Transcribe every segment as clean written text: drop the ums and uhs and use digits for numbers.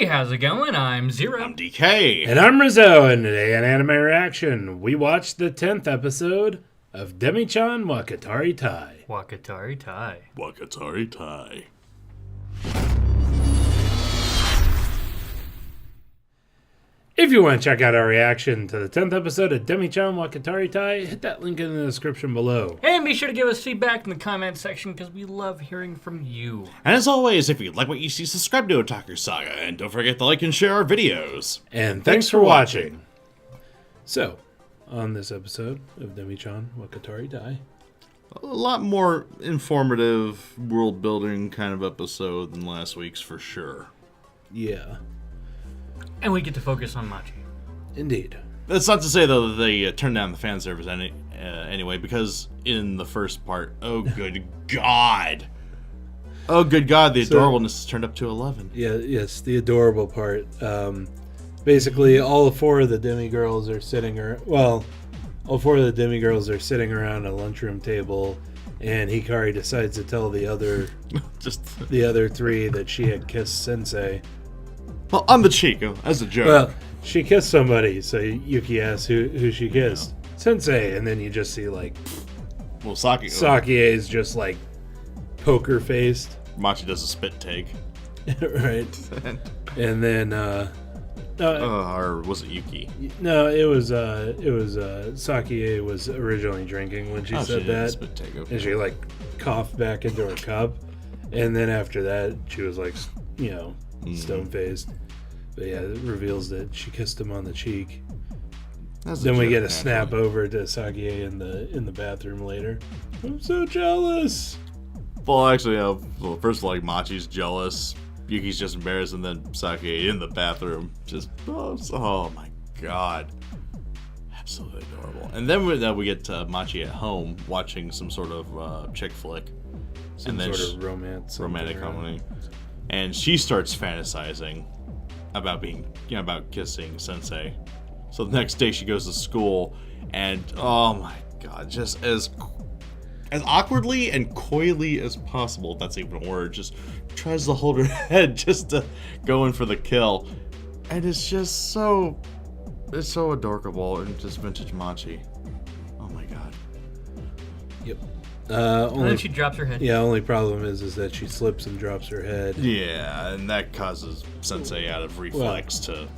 Hey, how's it going? I'm Zero. I'm DK. And I'm Rizzo, and today on Anime Reaction, we watched the 10th episode of Demi-chan wa Kataritai. Kataritai. Kataritai. If you want to check out our reaction to the 10th episode of Demi-chan wa Kataritai, hit that link in the description below. And be sure to give us feedback in the comment section because we love hearing from you. And as always, if you like what you see, subscribe to Otaku Saga, and don't forget to like and share our videos. And thanks for watching. So, on this episode of Demi-chan wa Kataritai, A lot more informative world-building kind of episode than last week's for sure. yeah, And we get to focus on Machi. indeed. That's not to say, though, that they turned down the fan service anyway, because in the first part, oh good God. Oh good God, the adorableness is turned up to 11. Yeah, yes, the adorable part. Basically, all four of the demigirls are sitting around a lunchroom table, and Hikari decides to tell the other three that she had kissed Sensei. Well, on the cheek, as a joke. Well, she kissed somebody, so Yuki asks who she kissed. Yeah. Sensei, and then you just see Sakie's just like poker faced. Machi does a spit take. Right. And then or was it Yuki? No, it was Sakie was originally drinking when she said that. Spit take, okay. And she like coughed back into her cup. And then after that she was like, stone faced. But yeah, it reveals that she kissed him on the cheek. Then we get a snap over to Sakie in the bathroom later. I'm so jealous. Well, actually, first of all, Machi's jealous. Yuki's just embarrassed, and then Sakie in the bathroom. Just, oh my God. Absolutely adorable. And then we get Machi at home watching some sort of chick flick. Some sort of romantic comedy. And she starts fantasizing about about kissing Sensei. So the next day she goes to school, and oh my God, just as awkwardly and coyly as possible, if that's even a word, just tries to hold her head just to go in for the kill. And it's just so adorable and just vintage Machi. Oh my God. Yep. And then she drops her head. Yeah, only problem is that she slips and drops her head. Yeah, and that causes Sensei out of reflex to...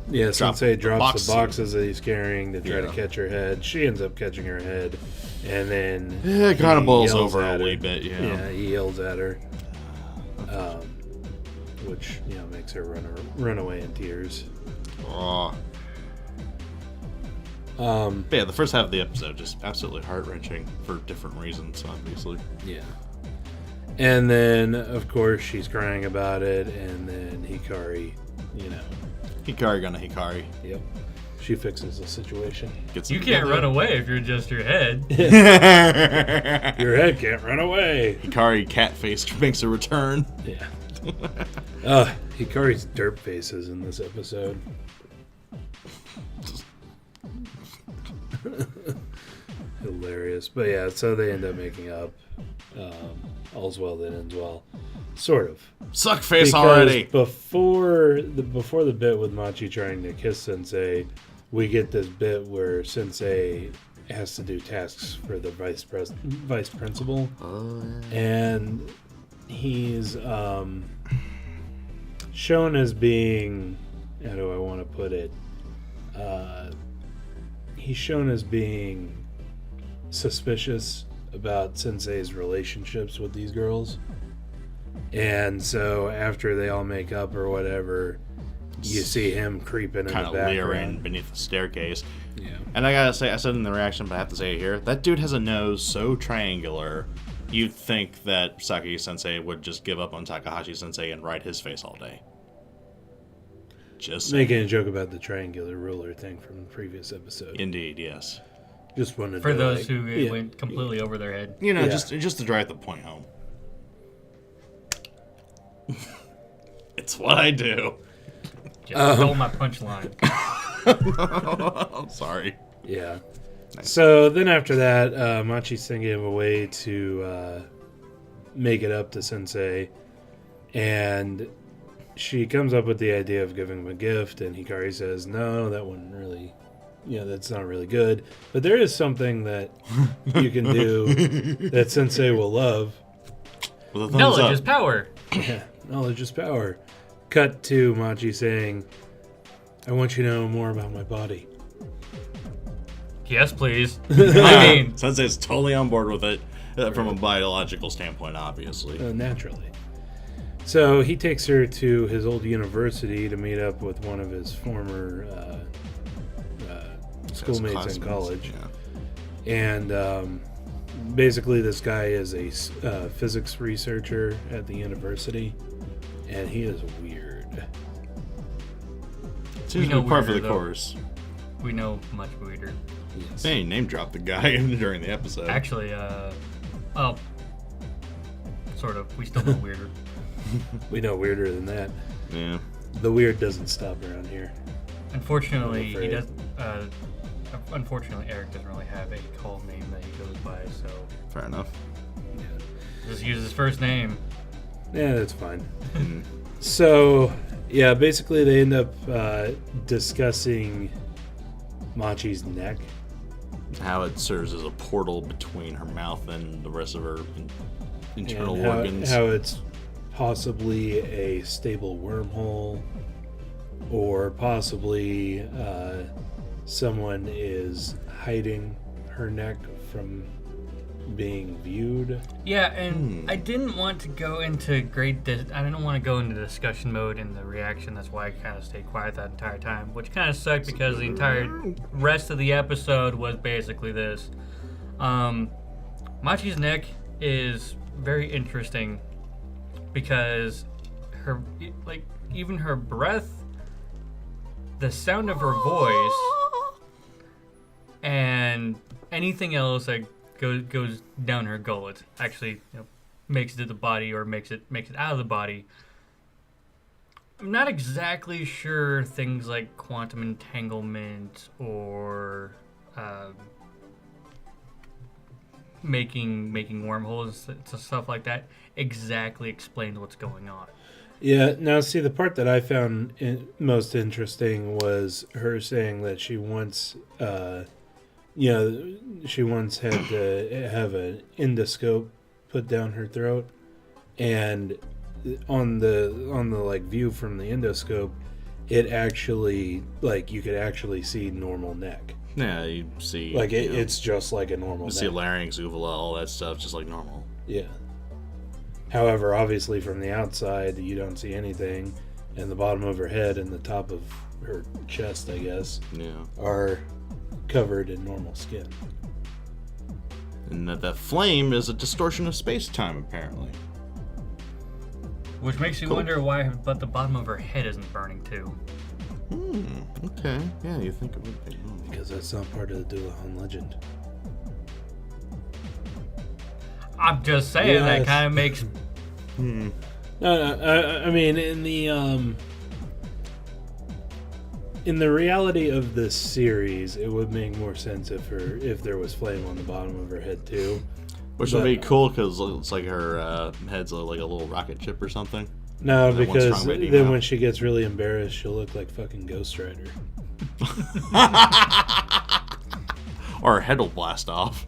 Yeah, Sensei drops the boxes that he's carrying to try to catch her head. She ends up catching her head, and then it kind of boils over a wee bit. Yeah, he yells at her, which makes her run away in tears. Oh. But yeah, the first half of the episode just absolutely heart-wrenching for different reasons, obviously. Yeah. And then, of course, she's crying about it, and then Hikari, Hikari gonna Hikari. Yep. She fixes the situation. You can't run away if you're just your head. Your head can't run away. Hikari cat-faced makes a return. Yeah. Hikari's derp faces in this episode. Hilarious. But yeah, so they end up making up. All's well that ends well. Sort of. Suck face because already. Before the bit with Machi trying to kiss Sensei, we get this bit where Sensei has to do tasks for the vice principal. And he's shown as being, how do I want to put it? He's shown as being suspicious about Sensei's relationships with these girls. And so after they all make up or whatever, you see him creeping in the background. Kind of leering beneath the staircase. Yeah. And I gotta say, I said in the reaction, but I have to say it here, that dude has a nose so triangular, you'd think that Sakie-sensei would just give up on Takahashi-sensei and ride his face all day. Just making a joke about the triangular ruler thing from the previous episode. Indeed, yes. Just wanted for those who went completely over their head. Just to drive the point home. It's what I do. Just stole my punchline. I'm sorry. Yeah. Nice. So then after that, Machi's thinking of a way to make it up to Sensei, and she comes up with the idea of giving him a gift, and Hikari says, no, that wouldn't really, that's not really good. But there is something that you can do that Sensei will love. Knowledge is power. Yeah, knowledge is power. Cut to Machi saying, I want you to know more about my body. Yes, please. I mean, Sensei's totally on board with it from a biological standpoint, obviously. Naturally. So he takes her to his old university to meet up with one of his former schoolmates in college. Yeah. And basically this guy is a physics researcher at the university, and he is weird. Seems to be par for the course. We know much weirder. Yes. Hey, name dropped the guy during the episode. Actually, sort of. We still know weirder. We know weirder than that. Yeah. The weird doesn't stop around here. Unfortunately, he does. Unfortunately, Eric doesn't really have a call name that he goes by, so Fair enough. just use his first name. Yeah, that's fine. So, yeah, basically they end up discussing Machi's neck. How it serves as a portal between her mouth and the rest of her internal and organs. how it's possibly a stable wormhole, or possibly someone is hiding her neck from being viewed. Yeah, and I didn't want to go into I didn't want to go into discussion mode in the reaction. That's why I kind of stayed quiet that entire time, which kind of sucked because the entire rest of the episode was basically this. Machi's neck is very interesting because her, even her breath, the sound of her voice, and anything else that goes down her gullet actually makes it to the body or makes it out of the body. I'm not exactly sure things like quantum entanglement or making wormholes and stuff like that exactly explains what's going on. Yeah, now see, the part that I found most interesting was her saying that she once she once had to have an endoscope put down her throat, and on the view from the endoscope, it actually you could actually see normal neck. Yeah, you see. It's just like a normal You neck. see larynx, uvula, all that stuff, just like normal. Yeah. However, obviously from the outside, you don't see anything, and the bottom of her head and the top of her chest, I guess, are covered in normal skin. And that flame is a distortion of space-time, apparently. Which makes you wonder why but the bottom of her head isn't burning too. Okay. Yeah, you think it would be. Because that's not part of the Doulahan legend. I'm just saying that kind of makes... No, I mean, in the reality of this series, it would make more sense if there was flame on the bottom of her head too. Which would be cool because it's like her head's like a little rocket ship or something. No, because then when she gets really embarrassed, she'll look like fucking Ghost Rider. Or her head will blast off.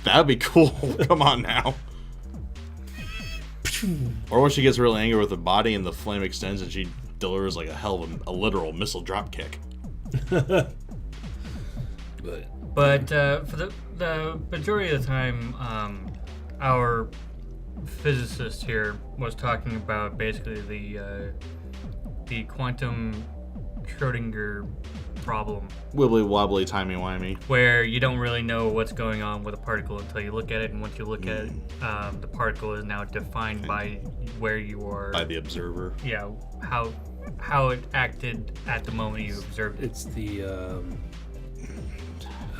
That'd be cool. Come on now. Or when she gets really angry with the body and the flame extends and she delivers like a literal missile drop kick. But for the majority of the time, our physicist here was talking about basically the quantum Schrodinger problem. Wibbly wobbly, timey wimey. Where you don't really know what's going on with a particle until you look at it, and once you look at it, the particle is now defined by where you are. By the observer. Yeah, how it acted at the moment you observed it. It's the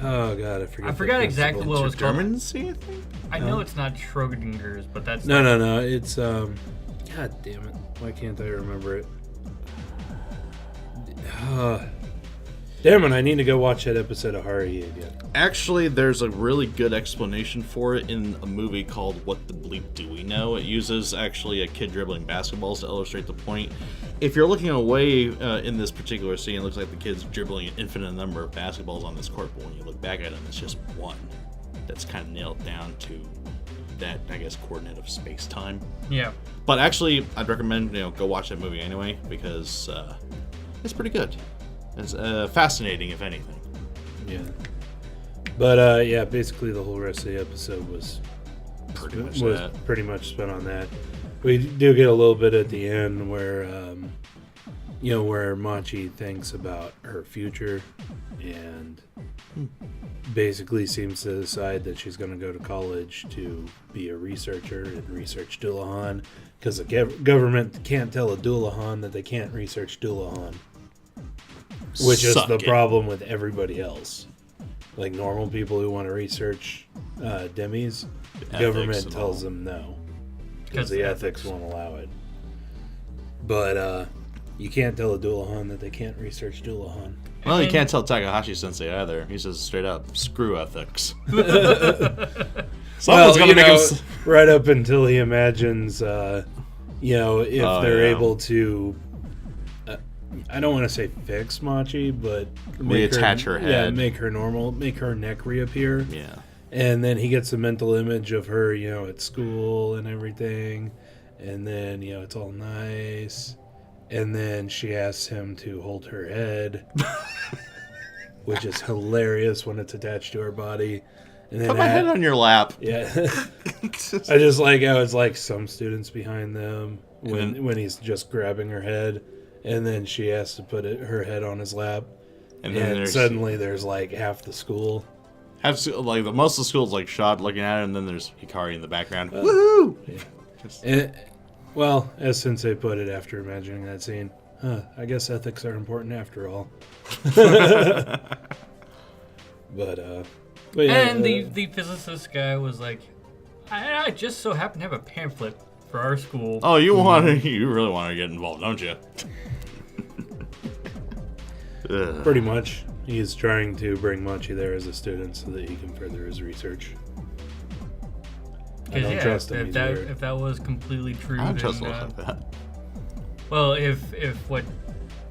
oh god, I forgot exactly what it was called. Determinacy, I think? I know it's not Schrodinger's, but that's no. It's god damn it, why can't I remember it? Damn it, I need to go watch that episode of Haruhi again. Actually, there's a really good explanation for it in a movie called What the Bleep Do We Know? It uses actually a kid dribbling basketballs to illustrate the point. If you're looking away in this particular scene, it looks like the kid's dribbling an infinite number of basketballs on this court, but when you look back at them, it's just one that's kind of nailed down to that, I guess, coordinate of space-time. Yeah. But actually, I'd recommend, go watch that movie anyway, because it's pretty good. It's fascinating, if anything. Yeah. But, yeah, basically the whole rest of the episode was pretty much spent on that. We do get a little bit at the end where, where Machi thinks about her future and basically seems to decide that she's going to go to college to be a researcher and research Dullahan, because the government can't tell a Dullahan that they can't research Dullahan, which is the problem with everybody else. Like normal people who want to research Demis, the government tells them no, because the ethics won't allow it. But you can't tell a Dullahan that they can't research Dullahan. Well, you can't tell Takahashi Sensei either. He says straight up, screw ethics. Someone's gonna make him right up until he imagines, if they're able to. I don't want to say fix Machi, but reattach her head. Yeah, make her normal, make her neck reappear. Yeah. And then he gets a mental image of her, at school and everything. And then, it's all nice. And then she asks him to hold her head, which is hilarious when it's attached to her body. And then put my head on your lap. Yeah. I just like how it's like some students behind them when he's just grabbing her head. And then she has to put her head on his lap. And then suddenly there's like half the school. Most of the school's like shot looking at her, and then there's Hikari in the background. Woohoo! Yeah. Well, as Sensei put it after imagining that scene, I guess ethics are important after all. But yeah, and the physicist guy was like, I just so happen to have a pamphlet for our school. Oh, you really want to get involved, don't you? Pretty much. He's trying to bring Machi there as a student so that he can further his research. I don't trust him. If that was completely true, I don't trust like that. Well, if what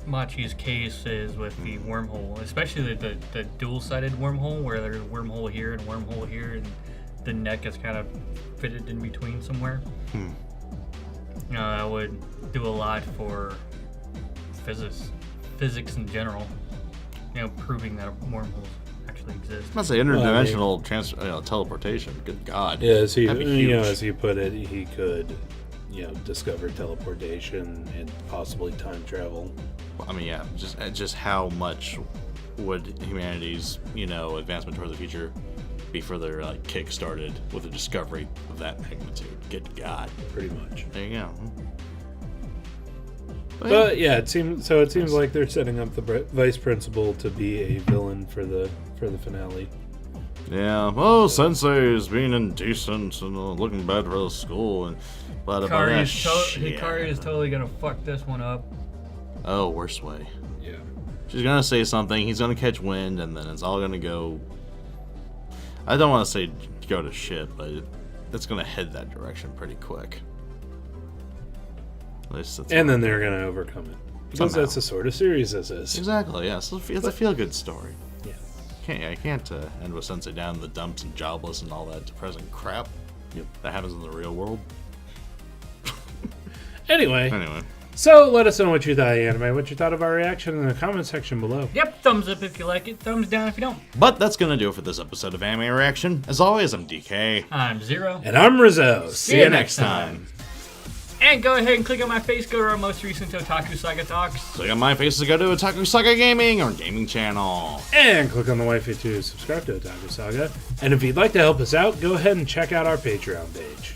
Machi's case is with the wormhole, especially the dual-sided wormhole, where there's a wormhole here and wormhole here, and the neck is kind of fitted in between somewhere. That would do a lot for physics in general. Proving that wormholes actually exist. I must say interdimensional teleportation. Good God. Yeah, as he put it, he could, discover teleportation and possibly time travel. I mean, yeah, just how much would humanity's advancement toward the future be further kick-started with a discovery of that magnitude? Good God. Pretty much. There you go. But yeah, it seems like they're setting up the vice principal to be a villain for the finale. Yeah. Oh, Sensei is being indecent and looking bad for the school and blah blah blah. Hikari is totally gonna fuck this one up. Oh, worst way. Yeah. She's gonna say something. He's gonna catch wind, and then it's all gonna go. I don't want to say go to shit, but it's gonna head that direction pretty quick. And then they're going to overcome it. Because Somehow. that's the sort of series this is. Exactly, yeah. So it's a feel-good story. Yeah. I can't end with Sensei down in the dumps and jobless and all that depressing crap. Yep. That happens in the real world. Anyway. So let us know what you thought of the anime, what you thought of our reaction in the comment section below. Yep, thumbs up if you like it, thumbs down if you don't. But that's going to do it for this episode of Anime Reaction. As always, I'm DK. I'm Zero. And I'm Rizzo. See you next time. And go ahead and click on my face, go to our most recent Otaku Saga Talks. Click on my face to go to Otaku Saga Gaming, our gaming channel. And click on the waifu to subscribe to Otaku Saga. And if you'd like to help us out, go ahead and check out our Patreon page.